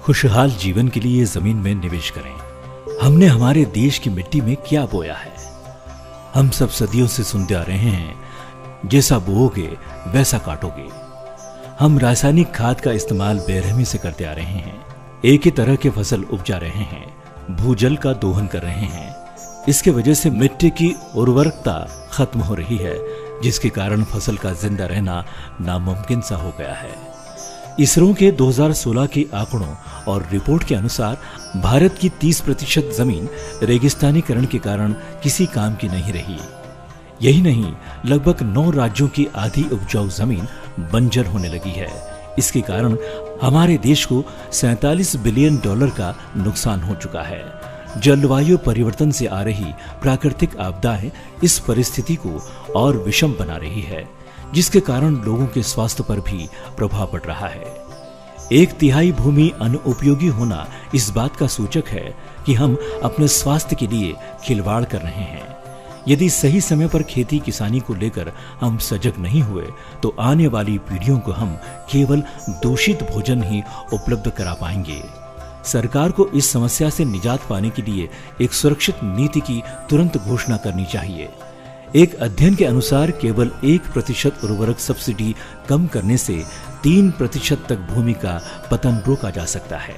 खुशहाल जीवन के लिए जमीन में निवेश करें। हमने हमारे देश की मिट्टी में क्या बोया है? हम सब सदियों से सुनते आ रहे हैं, जैसा बोओगे वैसा काटोगे। हम रासायनिक खाद का इस्तेमाल बेरहमी से करते आ रहे हैं। एक ही तरह के फसल उपजा रहे हैं, भूजल का दोहन कर रहे हैं। इसके वजह से मिट्टी की उर्वरकता खत्म हो रही है, जिसके कारण फसल का जिंदा रहना नामुमकिन सा हो गया है। इसरो के 2016 के आंकड़ों और रिपोर्ट के अनुसार भारत की 30% जमीन रेगिस्तानीकरण के कारण किसी काम की नहीं रही। यही नहीं, लगभग 9 राज्यों की आधी उपजाऊ जमीन बंजर होने लगी है। इसके कारण हमारे देश को $47 बिलियन का नुकसान हो चुका है। जलवायु परिवर्तन से आ रही प्राकृतिक आपदाएं इस परिस्थिति को और विषम बना रही है, जिसके कारण लोगों के स्वास्थ्य पर भी प्रभाव पड़ रहा है। 1/3 भूमि अनुपयोगी होना इस बात का सूचक है कि हम अपने स्वास्थ्य के लिए खिलवाड़ कर रहे हैं। यदि सही समय पर खेती किसानी को लेकर हम सजग नहीं हुए तो आने वाली पीढ़ियों को हम केवल दूषित भोजन ही उपलब्ध करा पाएंगे। सरकार को इस समस्या से निजात पाने के लिए एक सुरक्षित नीति की तुरंत घोषणा करनी चाहिए। एक अध्ययन के अनुसार केवल 1% उर्वरक सब्सिडी कम करने से 3% तक भूमि का पतन रोका जा सकता है।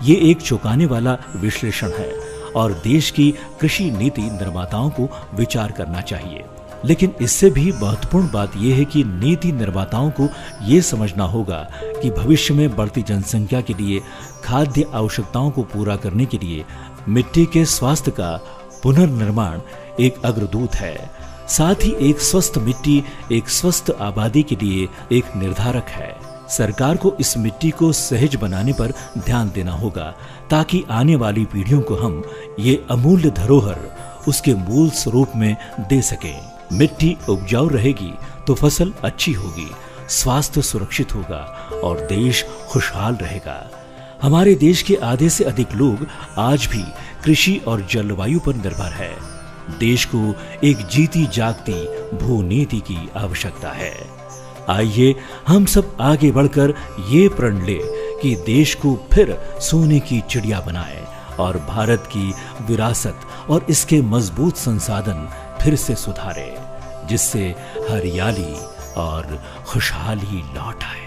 ये एक चौंकाने वाला विश्लेषण है और देश की कृषि नीति निर्माताओं को विचार करना चाहिए। लेकिन इससे भी महत्वपूर्ण बात यह है कि नीति निर्माताओं को यह समझना होगा कि भविष्य में बढ़ती जनसंख्या के लिए खाद्य आवश्यकताओं को पूरा करने के लिए मिट्टी के स्वास्थ्य का पुनर्निर्माण एक अग्रदूत है। साथ ही एक स्वस्थ मिट्टी एक स्वस्थ आबादी के लिए एक निर्धारक है। सरकार को इस मिट्टी को सहज बनाने पर ध्यान देना होगा, ताकि आने वाली पीढ़ियों को हम ये अमूल्य धरोहर उसके मूल स्वरूप में दे सकें। मिट्टी उपजाऊ रहेगी तो फसल अच्छी होगी, स्वास्थ्य सुरक्षित होगा और देश खुशहाल रहेगा। हमारे देश के आधे से अधिक लोग आज भी कृषि और जलवायु पर निर्भर है। देश को एक जीती जागती भूनीति की आवश्यकता है। आइए हम सब आगे बढ़कर ये प्रण ले कि देश को फिर सोने की चिड़िया बनाए और भारत की विरासत और इसके मजबूत संसाधन फिर से सुधारे, जिससे हरियाली और खुशहाली लौट आए।